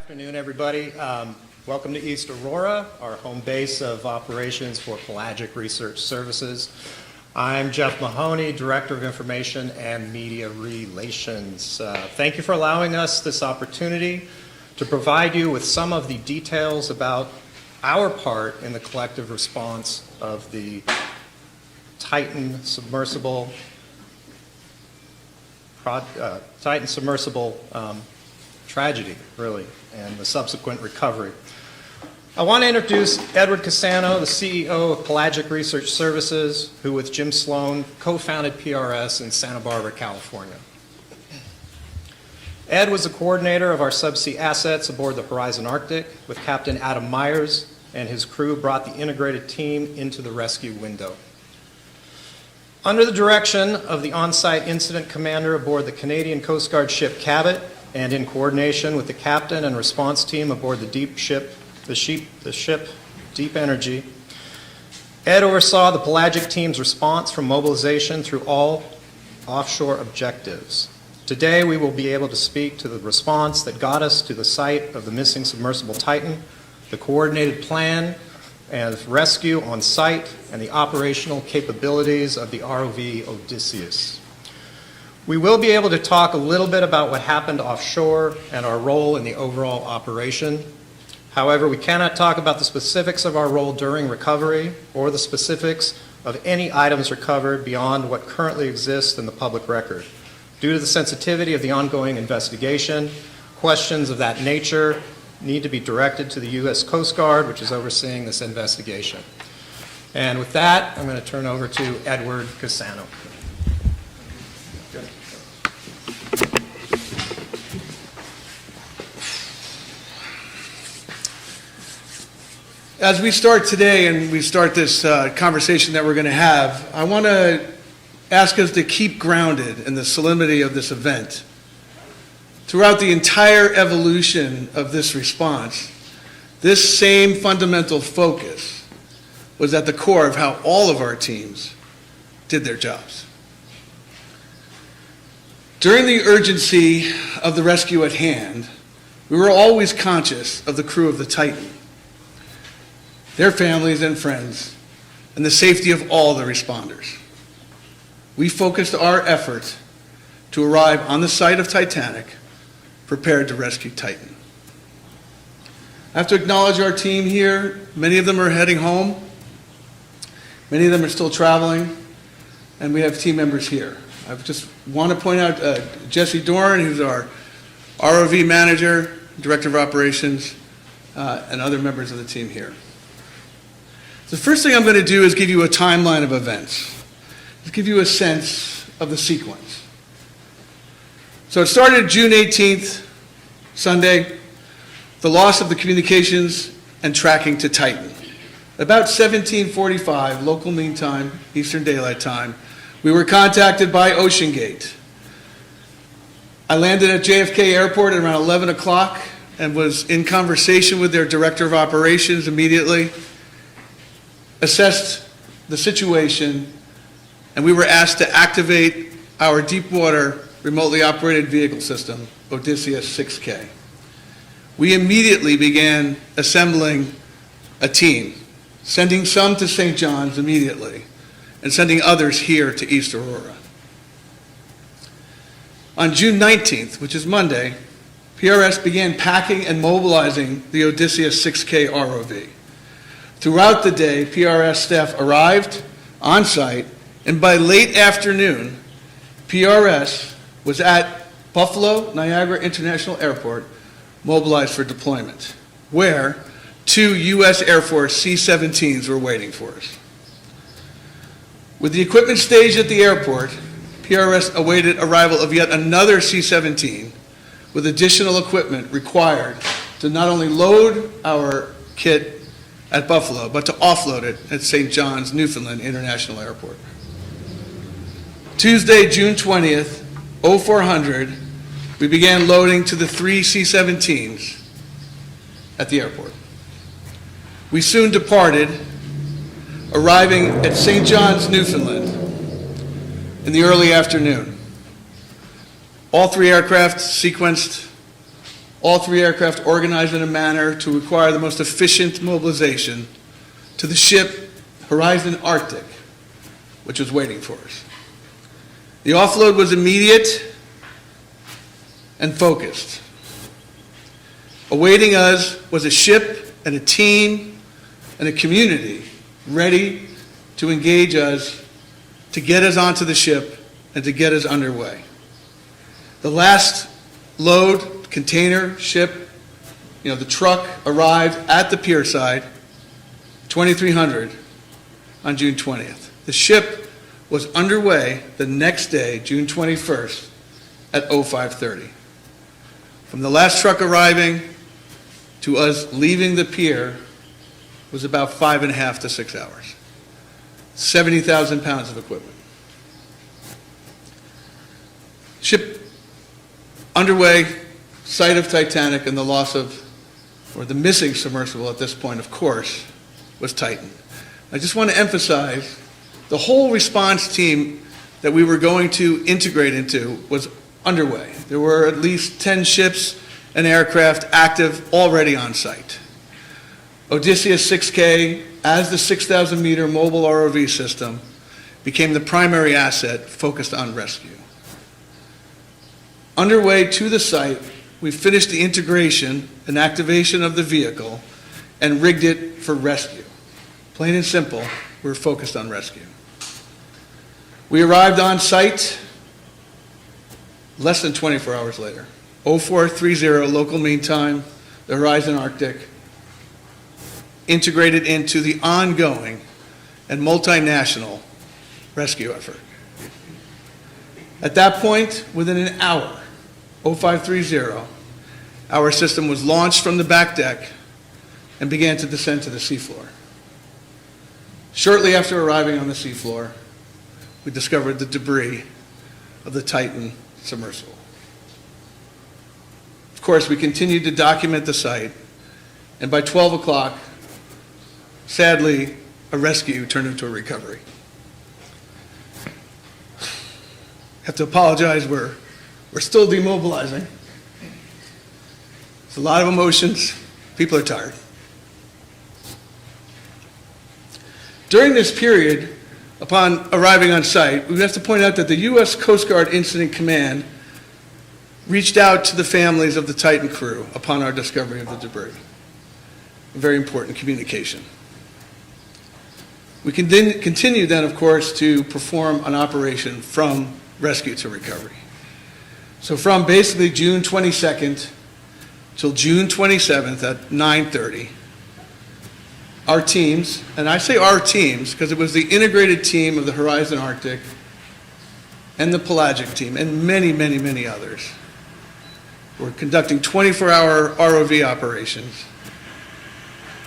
Afternoon, everybody. Welcome to East Aurora, our home base of operations for Pelagic Research Services. I'm Jeff Mahoney, Director of Information and Media Relations. Thank you for allowing us this opportunity to provide you with some of the details about our part in the collective response of the Titan submersible tragedy, really, and the subsequent recovery. I want to introduce Edward Cassano, the CEO of Pelagic Research Services, who with Jim Sloan co-founded PRS in Santa Barbara, California. Ed was the coordinator of our subsea assets aboard the Horizon Arctic, with Captain Adam Myers and his crew brought the integrated team into the rescue window. Under the direction of the on-site incident commander aboard the Canadian Coast Guard ship Cabot, and in coordination with the captain and response team aboard the ship Deep Energy, Ed oversaw the Pelagic team's response from mobilization through all offshore objectives. Today, we will be able to speak to the response that got us to the site of the missing submersible Titan, the coordinated plan and rescue on site, and the operational capabilities of the ROV Odysseus. We will be able to talk a little bit about what happened offshore and our role in the overall operation. However, we cannot talk about the specifics of our role during recovery or the specifics of any items recovered beyond what currently exists in the public record. Due to the sensitivity of the ongoing investigation, questions of that nature need to be directed to the U.S. Coast Guard, which is overseeing this investigation. And with that, I'm going to turn over to Edward Cassano. As we start today and we start this conversation that we're going to have, I want to ask us to keep grounded in the solemnity of this event. Throughout the entire evolution of this response, this same fundamental focus was at the core of how all of our teams did their jobs. During the urgency of the rescue at hand, we were always conscious of the crew of the Titan, their families and friends, and the safety of all the responders. We focused our effort to arrive on the site of Titanic, prepared to rescue Titan. I have to acknowledge our team here. Many of them are heading home. Many of them are still traveling, and we have team members here. I just want to point out Jesse Doran, who's our ROV manager, director of operations, and other members of the team here. The first thing I'm going to do is give you a timeline of events. Just give you a sense of the sequence. So it started June 18th, Sunday, the loss of the communications and tracking to Titan. About 17:45 local mean time, Eastern Daylight Time, we were contacted by OceanGate. I landed at JFK Airport at around 11 o'clock and was in conversation with their director of operations immediately, assessed the situation, and we were asked to activate our deep water remotely operated vehicle system, Odysseus 6K. We immediately began assembling a team, sending some to St. John's immediately, and sending others here to East Aurora. On June 19th, which is Monday, PRS began packing and mobilizing the Odysseus 6K ROV. Throughout the day, PRS staff arrived on site, and by late afternoon, PRS was at Buffalo Niagara International Airport, mobilized for deployment, where 2 U.S. Air Force C-17s were waiting for us. With the equipment staged at the airport, PRS awaited arrival of yet another C-17 with additional equipment required to not only load our kit at Buffalo, but to offload it at St. John's, Newfoundland International Airport. Tuesday, June 20th, 0400, we began loading to the 3 C-17s at the airport. We soon departed, arriving at St. John's, Newfoundland in the early afternoon. All 3 aircraft sequenced, all 3 aircraft organized in a manner to require the most efficient mobilization to the ship Horizon Arctic, which was waiting for us. The offload was immediate and focused. Awaiting us was a ship and a team and a community ready to engage us, to get us onto the ship, and to get us underway. The last load, container, ship, the truck arrived at the pier side, 2300 on June 20th. The ship was underway the next day, June 21st, at 05:30. From the last truck arriving to us leaving the pier was about 5.5 to 6 hours. 70,000 pounds of equipment. Ship underway, sight of Titanic, and the loss of, or the missing submersible at this point, of course, was Titan. I just want to emphasize the whole response team that we were going to integrate into was underway. There were at least 10 ships and aircraft active already on site. Odysseus 6K, as the 6,000-meter mobile ROV system, became the primary asset focused on rescue. Underway to the site, we finished the integration and activation of the vehicle and rigged it for rescue. Plain and simple, we're focused on rescue. We arrived on site less than 24 hours later. 0430 local mean time, the Horizon Arctic, integrated into the ongoing and multinational rescue effort. At that point, within an hour, 0530, our system was launched from the back deck and began to descend to the seafloor. Shortly after arriving on the seafloor, we discovered the debris of the Titan submersible. Of course, we continued to document the site, and by 12 o'clock, sadly, a rescue turned into a recovery. I have to apologize, we're still demobilizing. It's a lot of emotions. People are tired. During this period, upon arriving on site, we have to point out that the U.S. Coast Guard Incident Command reached out to the families of the Titan crew upon our discovery of the debris. A very important communication. We continued then, of course, to perform an operation from rescue to recovery. So from basically June 22nd till June 27th at 9:30, our teams, and I say our teams because it was the integrated team of the Horizon Arctic and the Pelagic team and many, many, many others, were conducting 24-hour ROV operations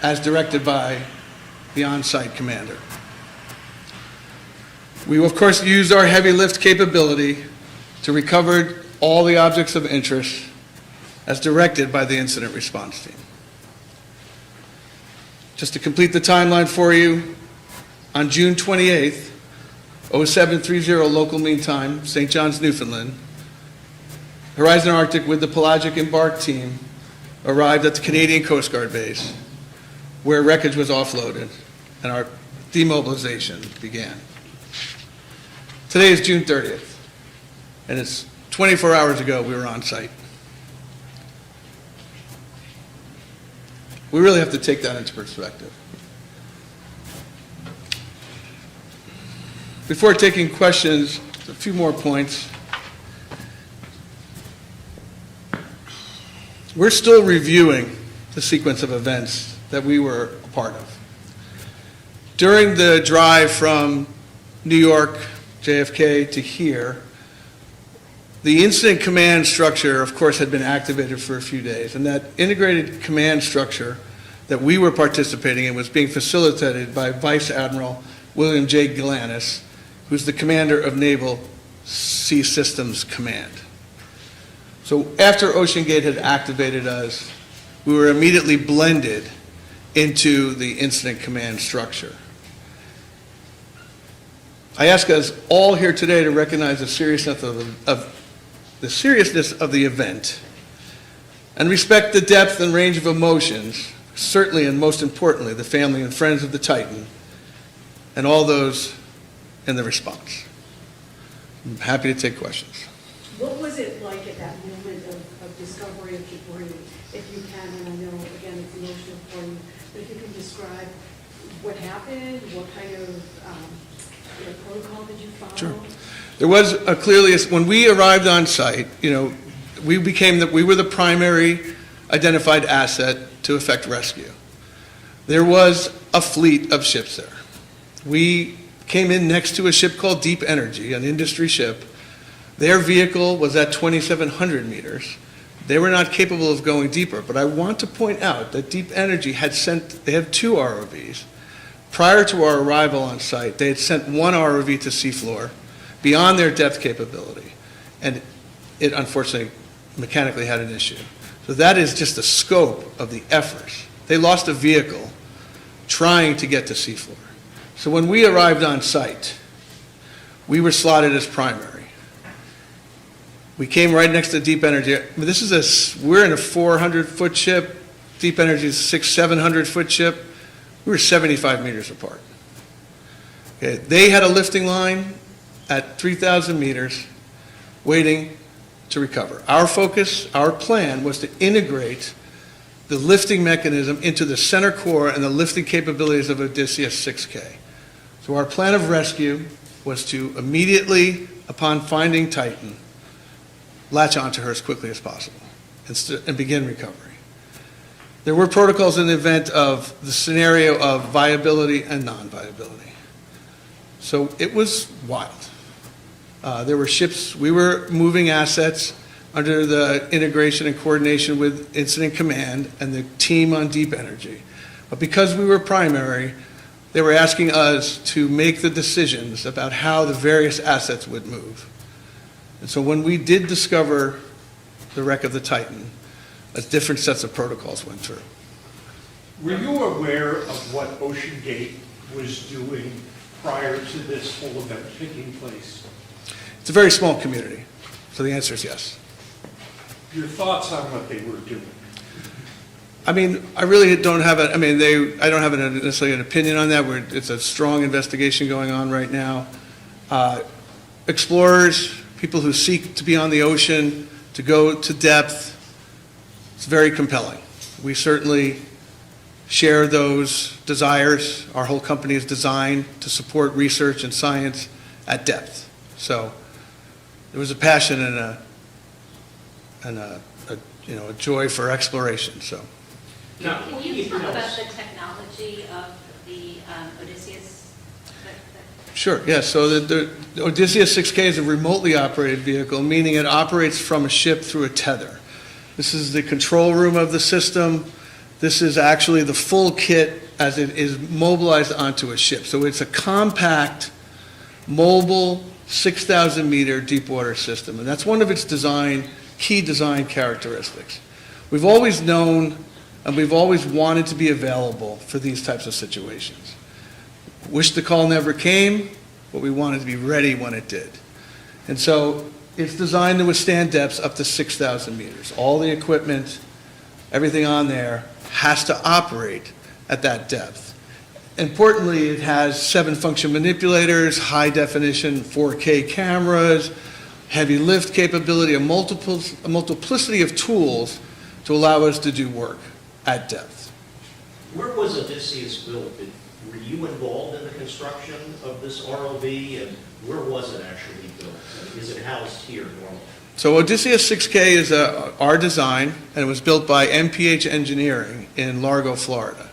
as directed by the on-site commander. We, of course, used our heavy lift capability to recover all the objects of interest as directed by the incident response team. Just to complete the timeline for you, on June 28th, 0730 local mean time, St. John's, Newfoundland, Horizon Arctic with the Pelagic Embark team arrived at the Canadian Coast Guard base, where wreckage was offloaded and our demobilization began. Today is June 30th, and it's 24 hours ago we were on site. We really have to take that into perspective. Before taking questions, a few more points. We're still reviewing the sequence of events that we were a part of. During the drive from New York, JFK, to here, the incident command structure, of course, had been activated for a few days, and that integrated command structure that we were participating in was being facilitated by Vice Admiral William J. Galanis, who's the commander of Naval Sea Systems Command. So after OceanGate had activated us, we were immediately blended into the incident command structure. I ask us all here today to recognize the seriousness of the event and respect the depth and range of emotions, certainly and most importantly, the family and friends of the Titan, and all those in the response. I'm happy to take questions. What was it like at that moment of discovery of debris, if you can, and I know, again, it's emotional for you, but if you can describe what happened, what kind of protocol did you follow? Sure. There was when we arrived on site, we were the primary identified asset to effect rescue. There was a fleet of ships there. We came in next to a ship called Deep Energy, an industry ship. Their vehicle was at 2,700 meters. They were not capable of going deeper, but I want to point out that Deep Energy they have 2 ROVs. Prior to our arrival on site, they had sent 1 ROV to seafloor beyond their depth capability, and it unfortunately mechanically had an issue. So that is just the scope of the efforts. They lost a vehicle trying to get to seafloor. So when we arrived on site, we were slotted as primary. We came right next to Deep Energy. We're in a 400-foot ship. Deep Energy is a 700-foot ship. We were 75 meters apart. Okay, they had a lifting line at 3,000 meters waiting to recover. Our focus, our plan was to integrate the lifting mechanism into the center core and the lifting capabilities of Odysseus 6K. So our plan of rescue was to immediately, upon finding Titan, latch onto her as quickly as possible and begin recovery. There were protocols in the event of the scenario of viability and non-viability. So it was wild. There were ships, we were moving assets under the integration and coordination with Incident Command and the team on Deep Energy. But because we were primary, they were asking us to make the decisions about how the various assets would move. And so when we did discover the wreck of the Titan, different sets of protocols went through. Were you aware of what OceanGate was doing prior to this whole event taking place? It's a very small community, so the answer is yes. Your thoughts on what they were doing? I mean, I really don't have I don't have necessarily an opinion on that. It's a strong investigation going on right now. Explorers, people who seek to be on the ocean, to go to depth, it's very compelling. We certainly share those desires. Our whole company is designed to support research and science at depth. So there was a passion and a joy for exploration. So. Now, can you talk about the technology of the Odysseus? Sure, yes. So the Odysseus 6K is a remotely operated vehicle, meaning it operates from a ship through a tether. This is the control room of the system. This is actually the full kit as it is mobilized onto a ship. So it's a compact, mobile, 6,000-meter deep water system. And that's one of its key design characteristics. We've always known and we've always wanted to be available for these types of situations. Wish the call never came, but we wanted to be ready when it did. And so it's designed to withstand depths up to 6,000 meters. All the equipment, everything on there has to operate at that depth. Importantly, it has 7 function manipulators, high definition 4K cameras, heavy lift capability, a multiplicity of tools to allow us to do work at depth. Where was Odysseus built? Were you involved in the construction of this ROV, and where was it actually built? Is it housed here normally? So Odysseus 6K is our design, and it was built by MPH Engineering in Largo, Florida.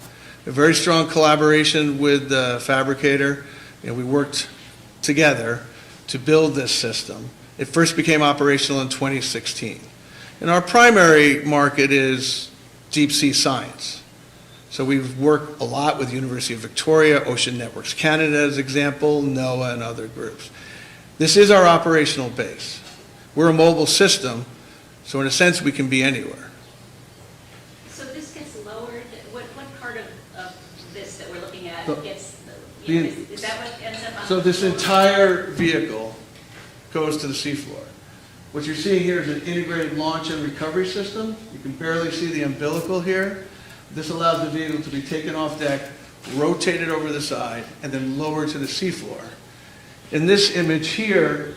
A very strong collaboration with the fabricator. We worked together to build this system. It first became operational in 2016. And our primary market is deep sea science. So we've worked a lot with University of Victoria, Ocean Networks Canada as example, NOAA and other groups. This is our operational base. We're a mobile system, so in a sense we can be anywhere. So this gets lowered, what part of this that we're looking at gets, is that what ends up on So the this floor? entire vehicle goes to the seafloor. What you're seeing here is an integrated launch and recovery system. You can barely see the umbilical here. This allows the vehicle to be taken off deck, rotated over the side, and then lowered to the seafloor. In this image here,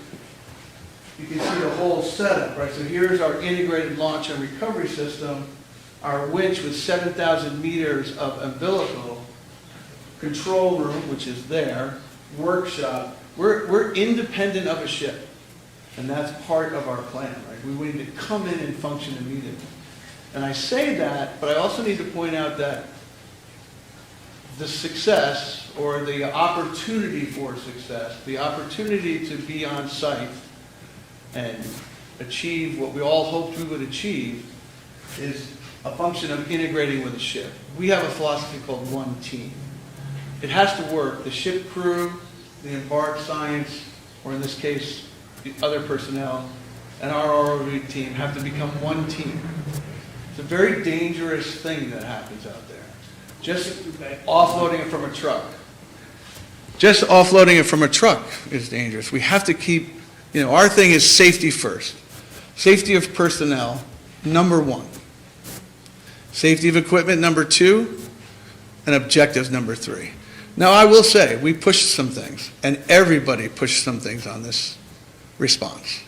you can see the whole setup, right? So here's our integrated launch and recovery system, our winch with 7,000 meters of umbilical, control room, which is there, workshop. We're independent of a ship, and that's part of our plan, right? We need to come in and function immediately. And I say that, but I also need to point out that the success, or the opportunity for success, the opportunity to be on site and achieve what we all hoped we would achieve, is a function of integrating with a ship. We have a philosophy called one team. It has to work. The ship crew, the embarked science, or in this case, the other personnel, and our ROV team have to become one team. It's a very dangerous thing that happens out there. Just offloading it from a truck. Just offloading it from a truck is dangerous. We have to keep, our thing is safety first. Safety of personnel, number one. Safety of equipment, number two. And objectives, number three. Now, I will say, we pushed some things, and everybody pushed some things on this response.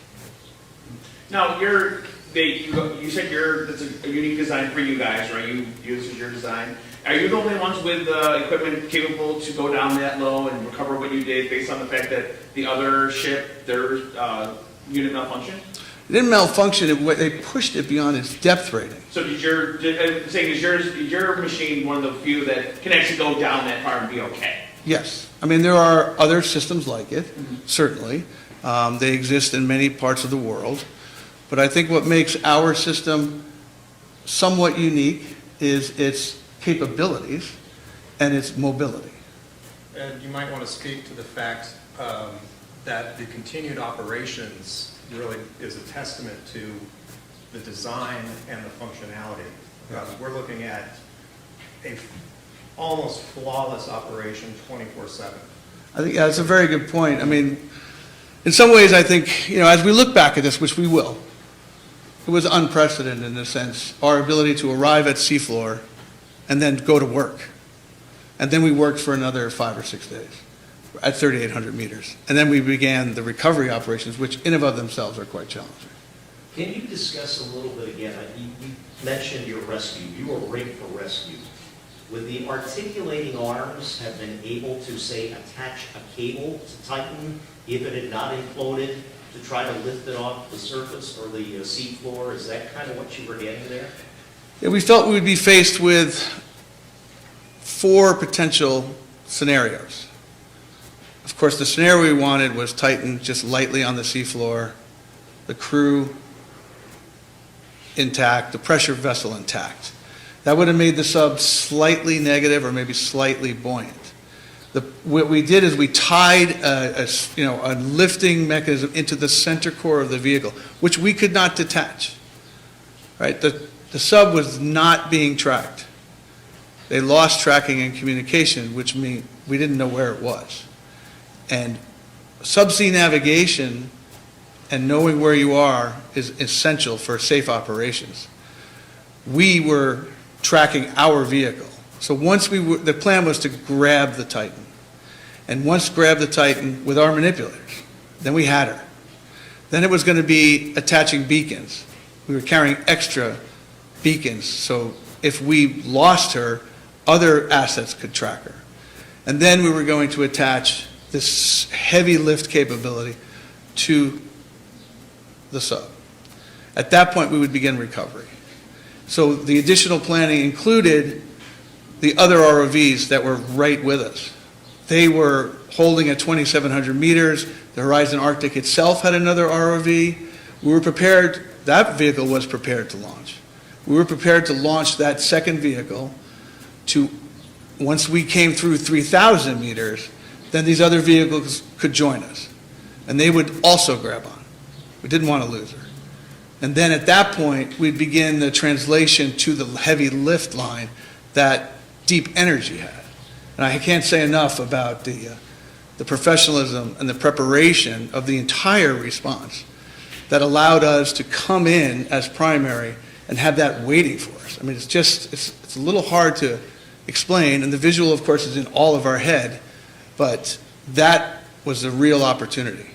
Now, you said that's a unique design for you guys, right? This is your design. Are you the only ones with equipment capable to go down that low and recover what you did based on the fact that the other ship, their unit malfunctioned? It didn't malfunction, they pushed it beyond its depth rating. So is your machine one of the few that can actually go down that far and be okay? Yes. I mean, there are other systems like it, certainly. They exist in many parts of the world. But I think what makes our system somewhat unique is its capabilities and its mobility. And you might want to speak to the fact that the continued operations really is a testament to the design and the functionality. We're looking at a almost flawless operation 24/7. I think that's a very good point. I mean, in some ways, I think, as we look back at this, which we will, it was unprecedented in a sense, our ability to arrive at seafloor and then go to work. And then we worked for another 5 or 6 days at 3,800 meters. And then we began the recovery operations, which in and of themselves are quite challenging. Can you discuss a little bit again, you mentioned your rescue, you were rigged for rescue. Would the articulating arms have been able to, say, attach a cable to Titan if it had not imploded to try to lift it off the surface or the sea floor? Is that kind of what you were getting there? Yeah, we felt we would be faced with 4 potential scenarios. Of course, the scenario we wanted was Titan just lightly on the seafloor, the crew intact, the pressure vessel intact. That would have made the sub slightly negative or maybe slightly buoyant. What we did is we tied a lifting mechanism into the center core of the vehicle, which we could not detach. Right? The sub was not being tracked. They lost tracking and communication, which means we didn't know where it was. And subsea navigation and knowing where you are is essential for safe operations. We were tracking our vehicle. So once the plan was to grab the Titan. And once grabbed the Titan with our manipulators, then we had her. Then it was going to be attaching beacons. We were carrying extra beacons, so if we lost her, other assets could track her. And then we were going to attach this heavy lift capability to the sub. At that point, we would begin recovery. So the additional planning included the other ROVs that were right with us. They were holding at 2,700 meters. The Horizon Arctic itself had another ROV. We were prepared, that vehicle was prepared to launch. We were prepared to launch that second vehicle to, once we came through 3,000 meters, then these other vehicles could join us. And they would also grab on. We didn't want to lose her. And then at that point, we'd begin the translation to the heavy lift line that Deep Energy had. And I can't say enough about the professionalism and the preparation of the entire response. that allowed us to come in as primary and have that waiting for us. I mean, it's a little hard to explain, and the visual, of course, is in all of our head, but that was a real opportunity.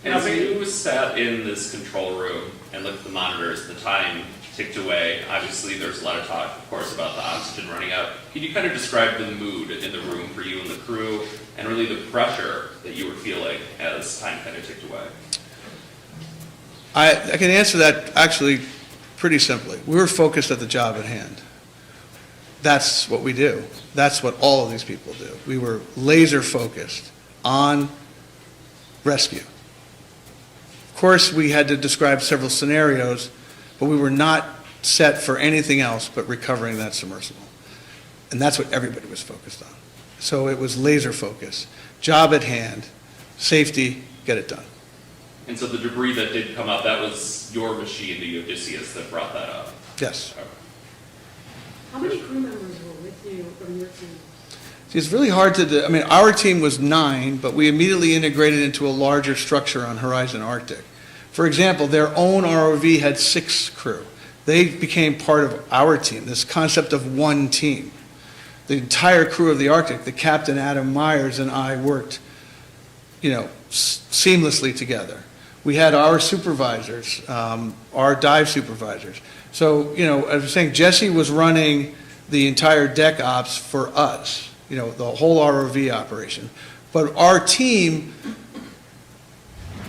And as you sat in this control room and looked at the monitors, the time ticked away. Obviously, there's a lot of talk, of course, about the oxygen running out. Can you kind of describe the mood in the room for you and the crew, and really the pressure that you were feeling as time kind of ticked away? I can answer that actually pretty simply. We were focused at the job at hand. That's what we do. That's what all of these people do. We were laser focused on rescue. Of course, we had to describe several scenarios, but we were not set for anything else but recovering that submersible. And that's what everybody was focused on. So it was laser focus, job at hand, safety, get it done. And so the debris that did come up, that was your machine, the Odysseus, that brought that up? Yes. Okay. How many crew members were with you from your team? See, it's really hard to, I mean, our team was 9, but we immediately integrated into a larger structure on Horizon Arctic. For example, their own ROV had 6 crew. They became part of our team, this concept of one team. The entire crew of the Arctic, the captain, Adam Myers, and I worked, seamlessly together. We had our supervisors, our dive supervisors. So, as I was saying, Jesse was running the entire deck ops for us, the whole ROV operation. But our team,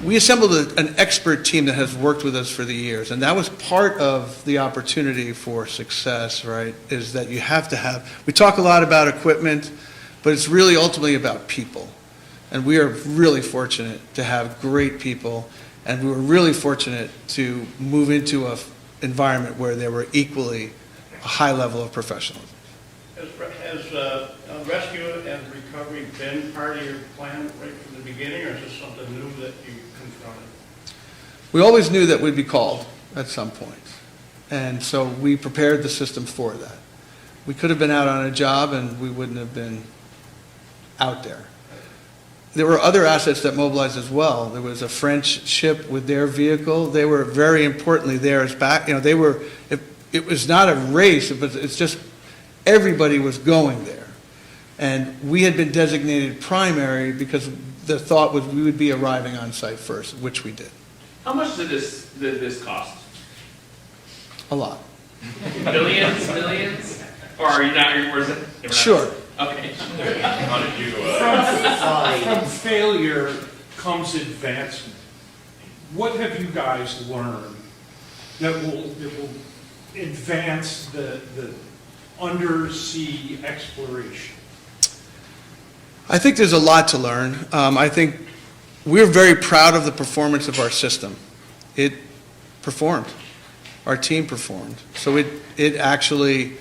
we assembled an expert team that has worked with us for the years, and that was part of the opportunity for success, right, is that you have to have, we talk a lot about equipment, but it's really ultimately about people. And we are really fortunate to have great people, and we were really fortunate to move into an environment where there were equally a high level of professionalism. Has rescue and recovery been part of your plan right from the beginning, or is this something new that you confronted? We always knew that we'd be called at some point, and so we prepared the system for that. We could have been out on a job and we wouldn't have been out there. There were other assets that mobilized as well. There was a French ship with their vehicle. They were very importantly there as back. They were. It was not a race, but it's just everybody was going there, and we had been designated primary because the thought was we would be arriving on site first, which we did. How much did this cost? A lot. Billions, millions? Or are you not, or is it? Never mind. Sure. Okay. How did you, From failure comes advancement. What have you guys learned that will advance the undersea exploration? I think there's a lot to learn. I think we're very proud of the performance of our system. It performed. Our team performed. So it actually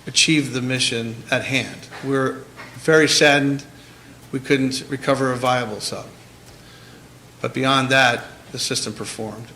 achieved the mission at hand. We're very saddened we couldn't recover a viable sub. But beyond that, the system performed.